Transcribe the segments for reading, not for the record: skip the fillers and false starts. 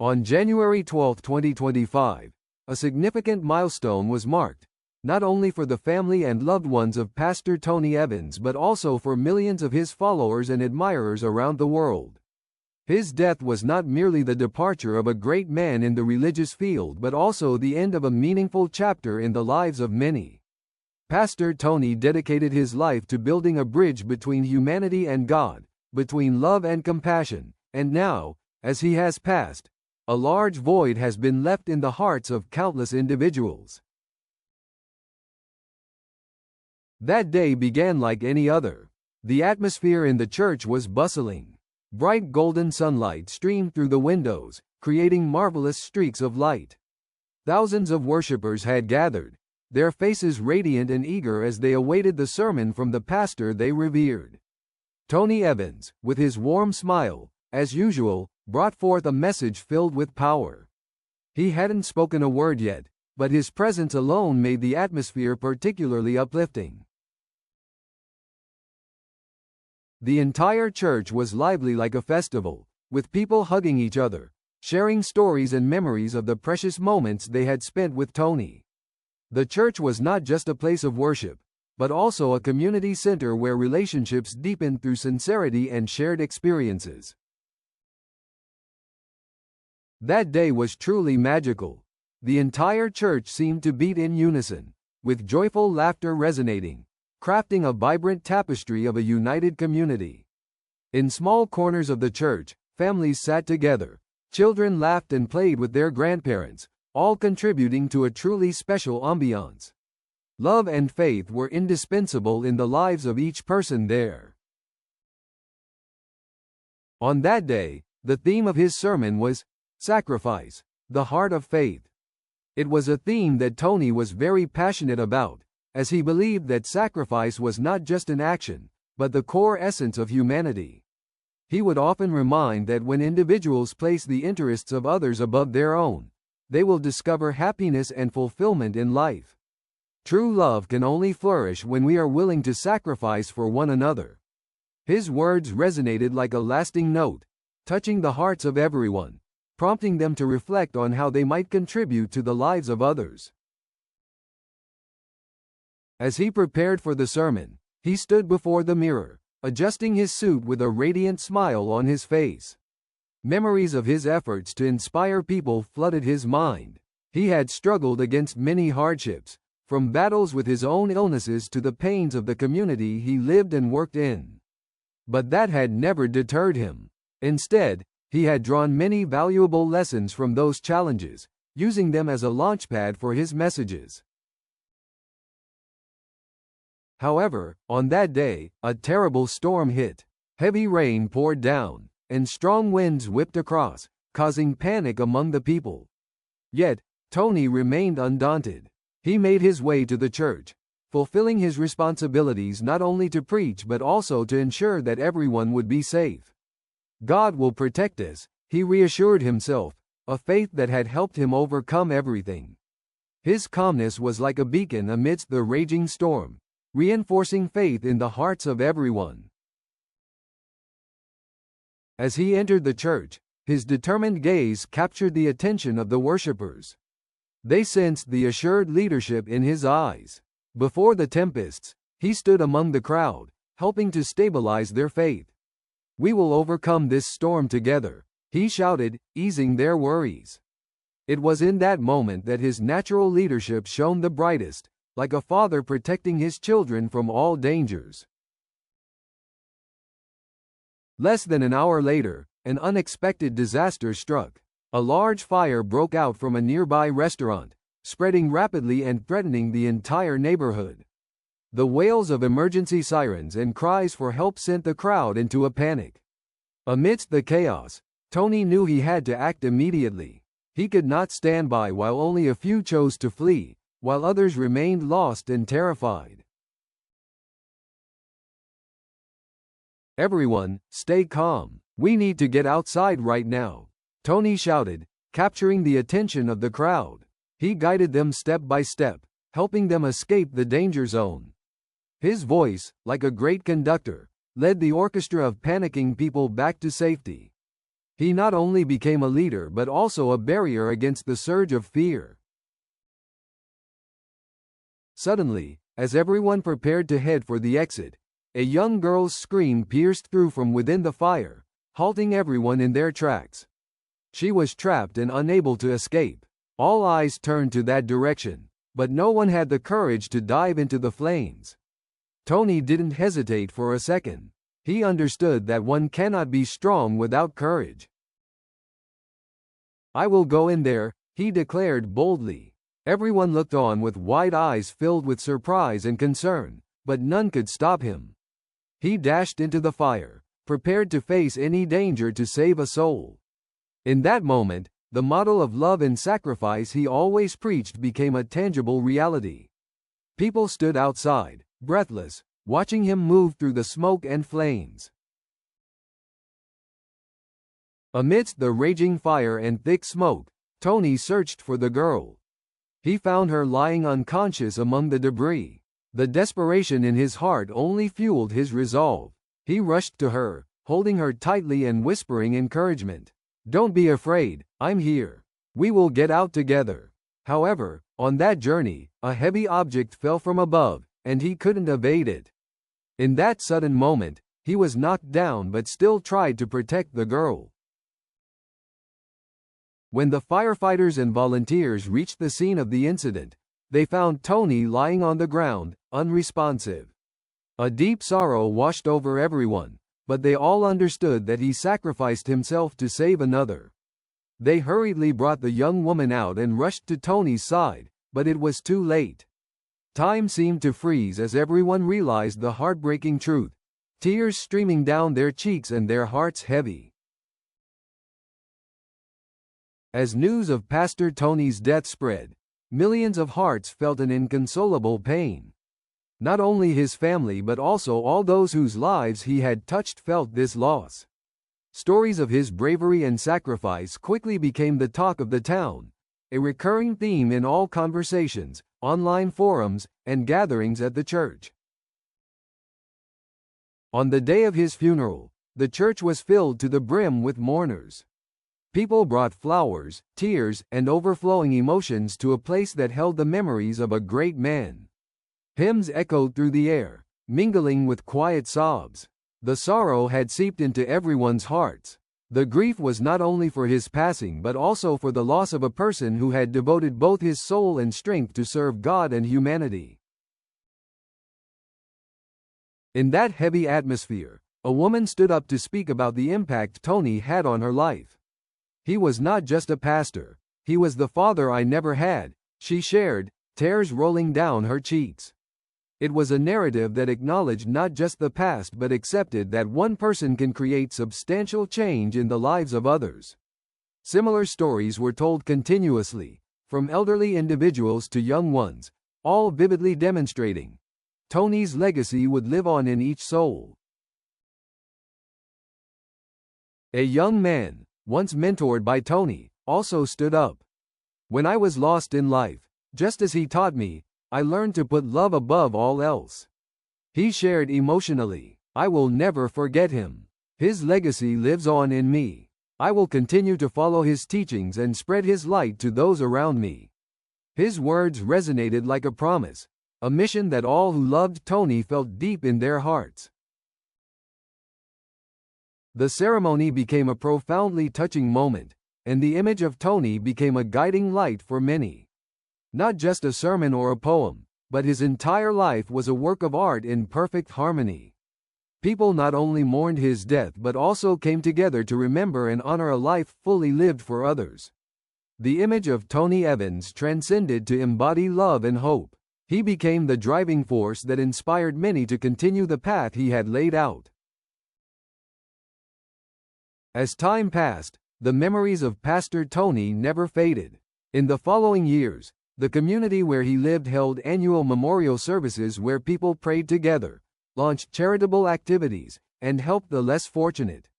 On January 12, 2025, a significant milestone was marked, not only for the family and loved ones of Pastor Tony Evans but also for millions of his followers and admirers around the world. His death was not merely the departure of a great man in the religious field but also the end of a meaningful chapter in the lives of many. Pastor Tony dedicated his life to building a bridge between humanity and God, between love and compassion, and now, as he has passed, a large void has been left in the hearts of countless individuals. That day began like any other. The atmosphere in the church was bustling. Bright golden sunlight streamed through the windows, creating marvelous streaks of light. Thousands of worshippers had gathered, their faces radiant and eager as they awaited the sermon from the pastor they revered. Tony Evans, with his warm smile, as usual, brought forth a message filled with power. He hadn't spoken a word yet, but his presence alone made the atmosphere particularly uplifting. The entire church was lively like a festival, with people hugging each other, sharing stories and memories of the precious moments they had spent with Tony. The church was not just a place of worship, but also a community center where relationships deepened through sincerity and shared experiences. That day was truly magical. The entire church seemed to beat in unison, with joyful laughter resonating, crafting a vibrant tapestry of a united community. In small corners of the church, families sat together, children laughed and played with their grandparents, all contributing to a truly special ambiance. Love and faith were indispensable in the lives of each person there. On that day, the theme of his sermon was Sacrifice, the Heart of Faith. It was a theme that Tony was very passionate about, as he believed that sacrifice was not just an action, but the core essence of humanity. He would often remind that when individuals place the interests of others above their own, they will discover happiness and fulfillment in life. True love can only flourish when we are willing to sacrifice for one another. His words resonated like a lasting note, touching the hearts of everyone, prompting them to reflect on how they might contribute to the lives of others. As he prepared for the sermon, he stood before the mirror, adjusting his suit with a radiant smile on his face. Memories of his efforts to inspire people flooded his mind. He had struggled against many hardships, from battles with his own illnesses to the pains of the community he lived and worked in. But that had never deterred him. Instead, he had drawn many valuable lessons from those challenges, using them as a launchpad for his messages. However, on that day, a terrible storm hit. Heavy rain poured down, and strong winds whipped across, causing panic among the people. Yet, Tony remained undaunted. He made his way to the church, fulfilling his responsibilities not only to preach but also to ensure that everyone would be safe. God will protect us, he reassured himself, a faith that had helped him overcome everything. His calmness was like a beacon amidst the raging storm, reinforcing faith in the hearts of everyone. As he entered the church, his determined gaze captured the attention of the worshippers. They sensed the assured leadership in his eyes. Before the tempests, he stood among the crowd, helping to stabilize their faith. "We will overcome this storm together," he shouted, easing their worries. It was in that moment that his natural leadership shone the brightest, like a father protecting his children from all dangers. Less than an hour later, an unexpected disaster struck. A large fire broke out from a nearby restaurant, spreading rapidly and threatening the entire neighborhood. The wails of emergency sirens and cries for help sent the crowd into a panic. Amidst the chaos, Tony knew he had to act immediately. He could not stand by while only a few chose to flee, while others remained lost and terrified. "Everyone, stay calm. We need to get outside right now," Tony shouted, capturing the attention of the crowd. He guided them step by step, helping them escape the danger zone. His voice, like a great conductor, led the orchestra of panicking people back to safety. He not only became a leader but also a barrier against the surge of fear. Suddenly, as everyone prepared to head for the exit, a young girl's scream pierced through from within the fire, halting everyone in their tracks. She was trapped and unable to escape. All eyes turned to that direction, but no one had the courage to dive into the flames. Tony didn't hesitate for a second. He understood that one cannot be strong without courage. "I will go in there," he declared boldly. Everyone looked on with wide eyes filled with surprise and concern, but none could stop him. He dashed into the fire, prepared to face any danger to save a soul. In that moment, the model of love and sacrifice he always preached became a tangible reality. People stood outside, breathless, watching him move through the smoke and flames. Amidst the raging fire and thick smoke, Tony searched for the girl. He found her lying unconscious among the debris. The desperation in his heart only fueled his resolve. He rushed to her, holding her tightly and whispering encouragement. "Don't be afraid, I'm here. We will get out together." However, on that journey, a heavy object fell from above, and he couldn't evade it. In that sudden moment, he was knocked down but still tried to protect the girl. When the firefighters and volunteers reached the scene of the incident, they found Tony lying on the ground, unresponsive. A deep sorrow washed over everyone, but they all understood that he sacrificed himself to save another. They hurriedly brought the young woman out and rushed to Tony's side, but it was too late. Time seemed to freeze as everyone realized the heartbreaking truth, tears streaming down their cheeks and their hearts heavy. As news of Pastor Tony's death spread, millions of hearts felt an inconsolable pain. Not only his family but also all those whose lives he had touched felt this loss. Stories of his bravery and sacrifice quickly became the talk of the town, a recurring theme in all conversations, online forums, and gatherings at the church. On the day of his funeral, the church was filled to the brim with mourners. People brought flowers, tears, and overflowing emotions to a place that held the memories of a great man. Hymns echoed through the air, mingling with quiet sobs. The sorrow had seeped into everyone's hearts. The grief was not only for his passing but also for the loss of a person who had devoted both his soul and strength to serve God and humanity. In that heavy atmosphere, a woman stood up to speak about the impact Tony had on her life. "He was not just a pastor, he was the father I never had," she shared, tears rolling down her cheeks. It was a narrative that acknowledged not just the past but accepted that one person can create substantial change in the lives of others. Similar stories were told continuously, from elderly individuals to young ones, all vividly demonstrating Tony's legacy would live on in each soul. A young man, once mentored by Tony, also stood up. "When I was lost in life, just as he taught me, I learned to put love above all else." He shared emotionally, "I will never forget him. His legacy lives on in me. I will continue to follow his teachings and spread his light to those around me." His words resonated like a promise, a mission that all who loved Tony felt deep in their hearts. The ceremony became a profoundly touching moment, and the image of Tony became a guiding light for many. Not just a sermon or a poem, but his entire life was a work of art in perfect harmony. People not only mourned his death but also came together to remember and honor a life fully lived for others. The image of Tony Evans transcended to embody love and hope. He became the driving force that inspired many to continue the path he had laid out. As time passed, the memories of Pastor Tony never faded. In the following years, the community where he lived held annual memorial services where people prayed together, launched charitable activities, and helped the less fortunate.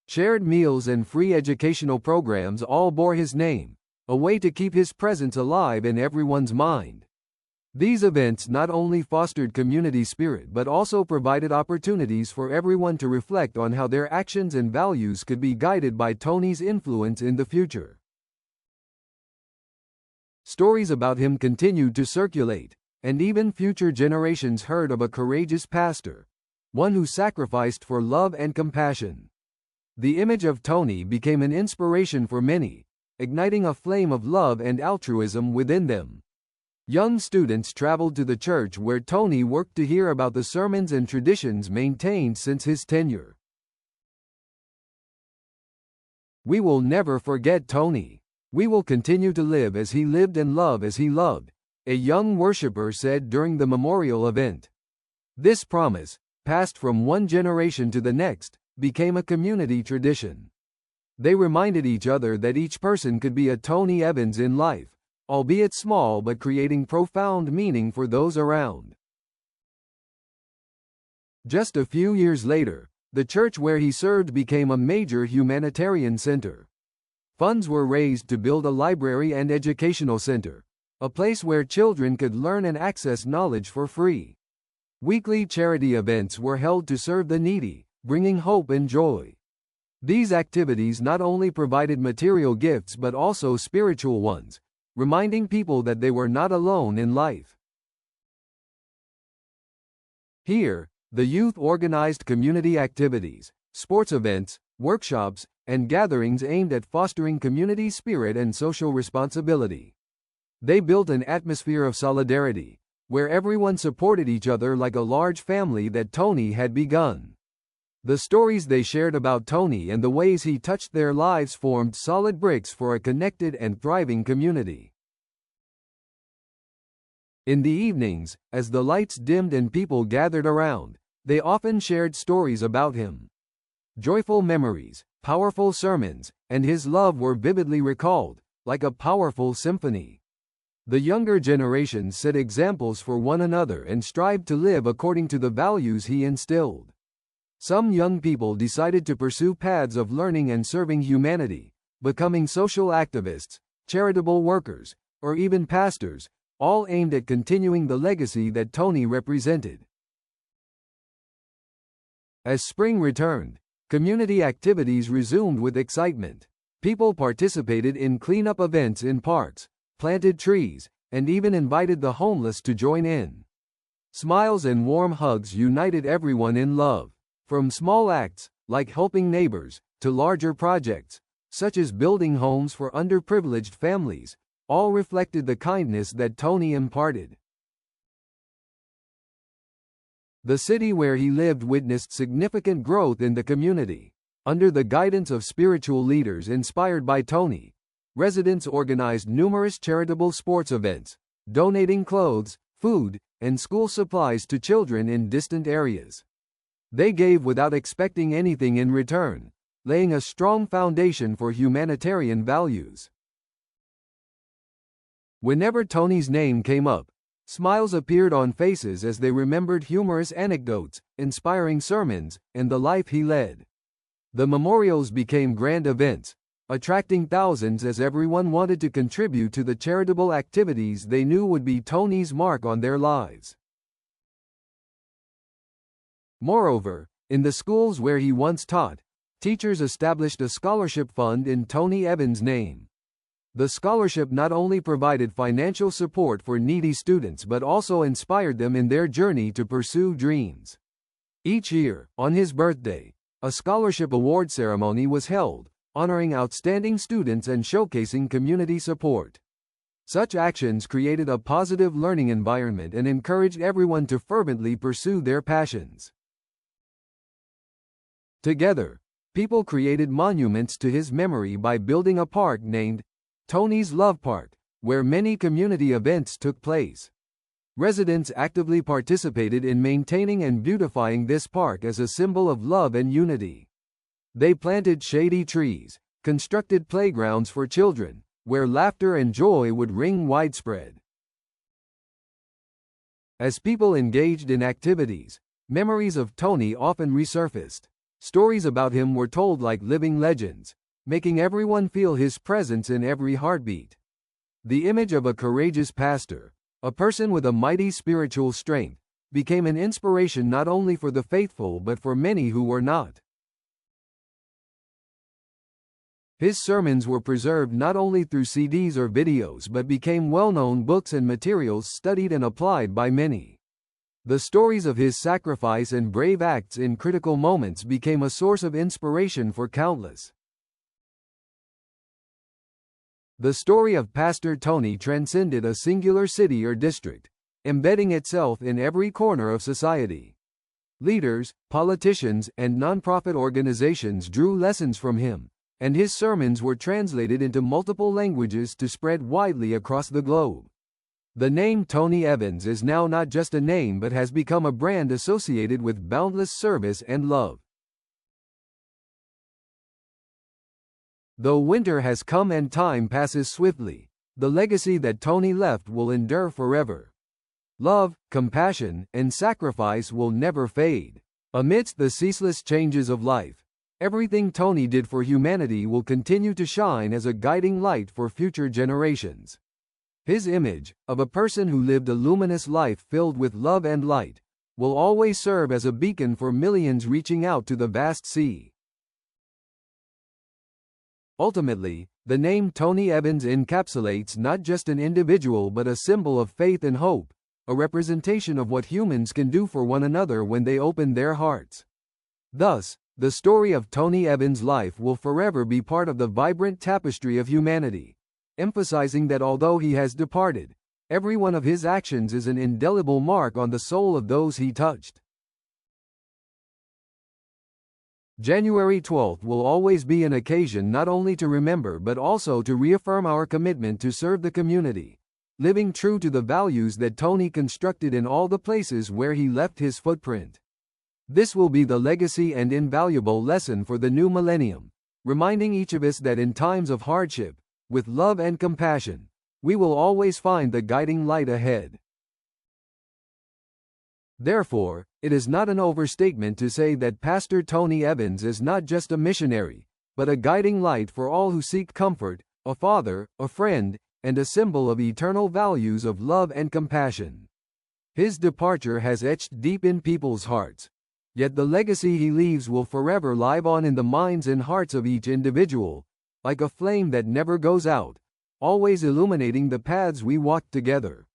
Shared meals and free educational programs all bore his name, a way to keep his presence alive in everyone's mind. These events not only fostered community spirit but also provided opportunities for everyone to reflect on how their actions and values could be guided by Tony's influence in the future. Stories about him continued to circulate, and even future generations heard of a courageous pastor, one who sacrificed for love and compassion. The image of Tony became an inspiration for many, igniting a flame of love and altruism within them. Young students traveled to the church where Tony worked to hear about the sermons and traditions maintained since his tenure. We will never forget Tony. We will continue to live as he lived and love as he loved, a young worshiper said during the memorial event. This promise, passed from one generation to the next, became a community tradition. They reminded each other that each person could be a Tony Evans in life, albeit small but creating profound meaning for those around. Just a few years later, the church where he served became a major humanitarian center. Funds were raised to build a library and educational center, a place where children could learn and access knowledge for free. Weekly charity events were held to serve the needy, bringing hope and joy. These activities not only provided material gifts but also spiritual ones, reminding people that they were not alone in life. Here, the youth organized community activities, sports events, workshops, and gatherings aimed at fostering community spirit and social responsibility. They built an atmosphere of solidarity, where everyone supported each other like a large family that Tony had begun. The stories they shared about Tony and the ways he touched their lives formed solid bricks for a connected and thriving community. In the evenings, as the lights dimmed and people gathered around, they often shared stories about him. Joyful memories, powerful sermons, and his love were vividly recalled, like a powerful symphony. The younger generation set examples for one another and strived to live according to the values he instilled. Some young people decided to pursue paths of learning and serving humanity, becoming social activists, charitable workers, or even pastors, all aimed at continuing the legacy that Tony represented. As spring returned, community activities resumed with excitement. People participated in cleanup events in parks, planted trees, and even invited the homeless to join in. Smiles and warm hugs united everyone in love. From small acts, like helping neighbors, to larger projects, such as building homes for underprivileged families, all reflected the kindness that Tony imparted. The city where he lived witnessed significant growth in the community. Under the guidance of spiritual leaders inspired by Tony, residents organized numerous charitable sports events, donating clothes, food, and school supplies to children in distant areas. They gave without expecting anything in return, laying a strong foundation for humanitarian values. Whenever Tony's name came up, smiles appeared on faces as they remembered humorous anecdotes, inspiring sermons, and the life he led. The memorials became grand events, attracting thousands as everyone wanted to contribute to the charitable activities they knew would be Tony's mark on their lives. Moreover, in the schools where he once taught, teachers established a scholarship fund in Tony Evans' name. The scholarship not only provided financial support for needy students but also inspired them in their journey to pursue dreams. Each year, on his birthday, a scholarship award ceremony was held, honoring outstanding students and showcasing community support. Such actions created a positive learning environment and encouraged everyone to fervently pursue their passions. Together, people created monuments to his memory by building a park named Tony's Love Park, where many community events took place. Residents actively participated in maintaining and beautifying this park as a symbol of love and unity. They planted shady trees, constructed playgrounds for children, where laughter and joy would ring widespread. As people engaged in activities, memories of Tony often resurfaced. Stories about him were told like living legends, making everyone feel his presence in every heartbeat. The image of a courageous pastor, a person with a mighty spiritual strength, became an inspiration not only for the faithful but for many who were not. His sermons were preserved not only through CDs or videos but became well-known books and materials studied and applied by many. The stories of his sacrifice and brave acts in critical moments became a source of inspiration for countless. The story of Pastor Tony transcended a singular city or district, embedding itself in every corner of society. Leaders, politicians, and nonprofit organizations drew lessons from him, and his sermons were translated into multiple languages to spread widely across the globe. The name Tony Evans is now not just a name but has become a brand associated with boundless service and love. Though winter has come and time passes swiftly, the legacy that Tony left will endure forever. Love, compassion, and sacrifice will never fade. Amidst the ceaseless changes of life, everything Tony did for humanity will continue to shine as a guiding light for future generations. His image, of a person who lived a luminous life filled with love and light, will always serve as a beacon for millions reaching out to the vast sea. Ultimately, the name Tony Evans encapsulates not just an individual but a symbol of faith and hope, a representation of what humans can do for one another when they open their hearts. Thus, the story of Tony Evans' life will forever be part of the vibrant tapestry of humanity, emphasizing that although he has departed, every one of his actions is an indelible mark on the soul of those he touched. January 12th will always be an occasion not only to remember but also to reaffirm our commitment to serve the community, living true to the values that Tony constructed in all the places where he left his footprint. This will be the legacy and invaluable lesson for the new millennium, reminding each of us that in times of hardship, with love and compassion, we will always find the guiding light ahead. Therefore, it is not an overstatement to say that Pastor Tony Evans is not just a missionary, but a guiding light for all who seek comfort, a father, a friend, and a symbol of eternal values of love and compassion. His departure has etched deep in people's hearts, yet the legacy he leaves will forever live on in the minds and hearts of each individual, like a flame that never goes out, always illuminating the paths we walk together.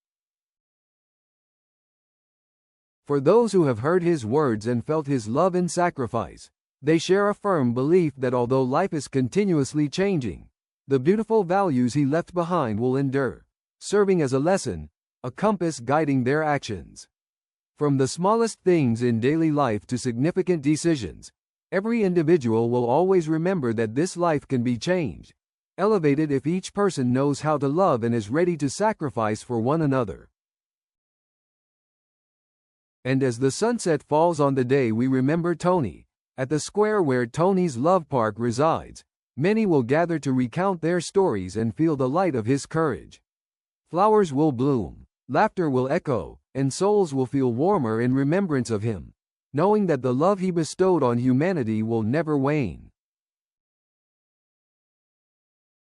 For those who have heard his words and felt his love and sacrifice, they share a firm belief that although life is continuously changing, the beautiful values he left behind will endure, serving as a lesson, a compass guiding their actions. From the smallest things in daily life to significant decisions, every individual will always remember that this life can be changed, elevated if each person knows how to love and is ready to sacrifice for one another. And as the sunset falls on the day we remember Tony, at the square where Tony's Love Park resides, many will gather to recount their stories and feel the light of his courage. Flowers will bloom, laughter will echo, and souls will feel warmer in remembrance of him, knowing that the love he bestowed on humanity will never wane.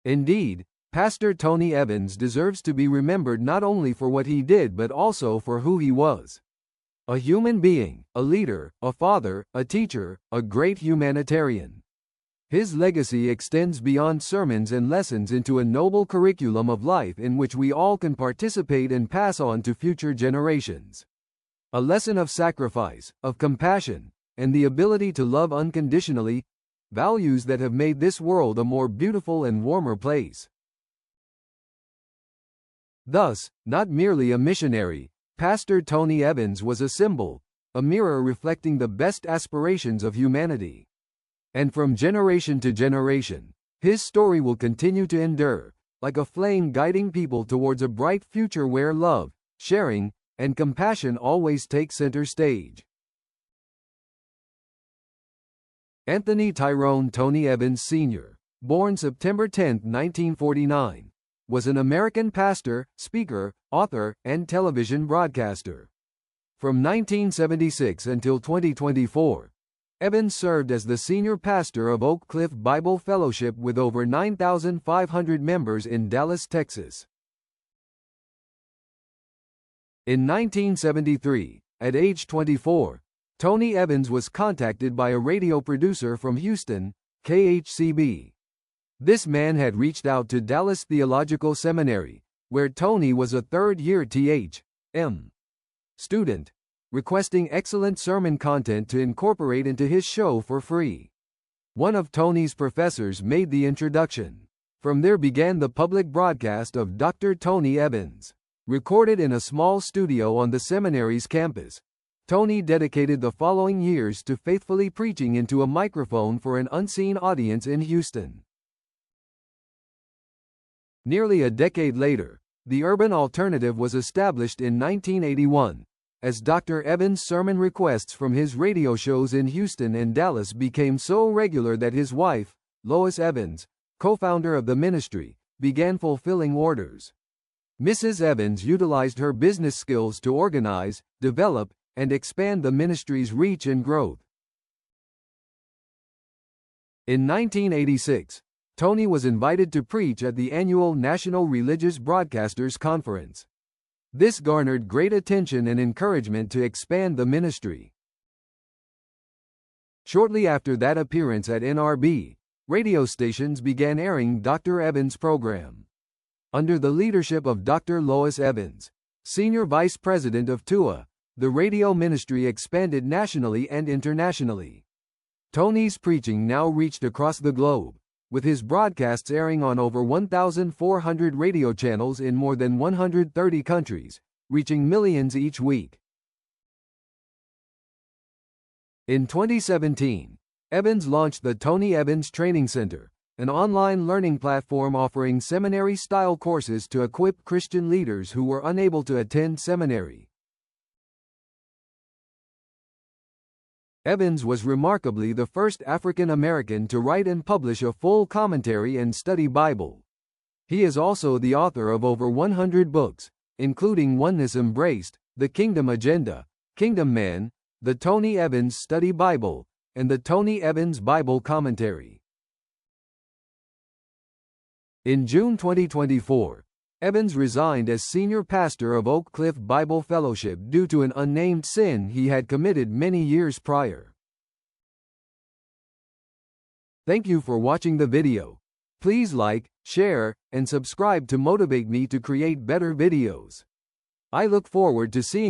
Indeed, Pastor Tony Evans deserves to be remembered not only for what he did but also for who he was. A human being, a leader, a father, a teacher, a great humanitarian. His legacy extends beyond sermons and lessons into a noble curriculum of life in which we all can participate and pass on to future generations. A lesson of sacrifice, of compassion, and the ability to love unconditionally, values that have made this world a more beautiful and warmer place. Thus, not merely a missionary, Pastor Tony Evans was a symbol, a mirror reflecting the best aspirations of humanity. And from generation to generation, his story will continue to endure, like a flame guiding people towards a bright future where love, sharing, and compassion always take center stage. Anthony Tyrone Tony Evans Sr., born September 10, 1949, was an American pastor, speaker, author, and television broadcaster. From 1976 until 2024, Evans served as the senior pastor of Oak Cliff Bible Fellowship with over 9,500 members in Dallas, Texas. In 1973, at age 24, Tony Evans was contacted by a radio producer from Houston, KHCB. This man had reached out to Dallas Theological Seminary, where Tony was a third-year Th.M. student, requesting excellent sermon content to incorporate into his show for free. One of Tony's professors made the introduction. From there began the public broadcast of Dr. Tony Evans. Recorded in a small studio on the seminary's campus, Tony dedicated the following years to faithfully preaching into a microphone for an unseen audience in Houston. Nearly a decade later, the Urban Alternative was established in 1981, as Dr. Evans' sermon requests from his radio shows in Houston and Dallas became so regular that his wife, Lois Evans, co-founder of the ministry, began fulfilling orders. Mrs. Evans utilized her business skills to organize, develop, and expand the ministry's reach and growth. In 1986, Tony was invited to preach at the annual National Religious Broadcasters Conference. This garnered great attention and encouragement to expand the ministry. Shortly after that appearance at NRB, radio stations began airing Dr. Evans' program. Under the leadership of Dr. Lois Evans, Senior Vice President of TUA, the radio ministry expanded nationally and internationally. Tony's preaching now reached across the globe, with his broadcasts airing on over 1,400 radio channels in more than 130 countries, reaching millions each week. In 2017, Evans launched the Tony Evans Training Center, an online learning platform offering seminary-style courses to equip Christian leaders who were unable to attend seminary. Evans was remarkably the first African American to write and publish a full commentary and study Bible. He is also the author of over 100 books, including Oneness Embraced, The Kingdom Agenda, Kingdom Man, the Tony Evans Study Bible, and the Tony Evans Bible Commentary. In June 2024, Evans resigned as senior pastor of Oak Cliff Bible Fellowship due to an unnamed sin he had committed many years prior. Thank you for watching the video. Please like, share, and subscribe to motivate me to create better videos. I look forward to seeing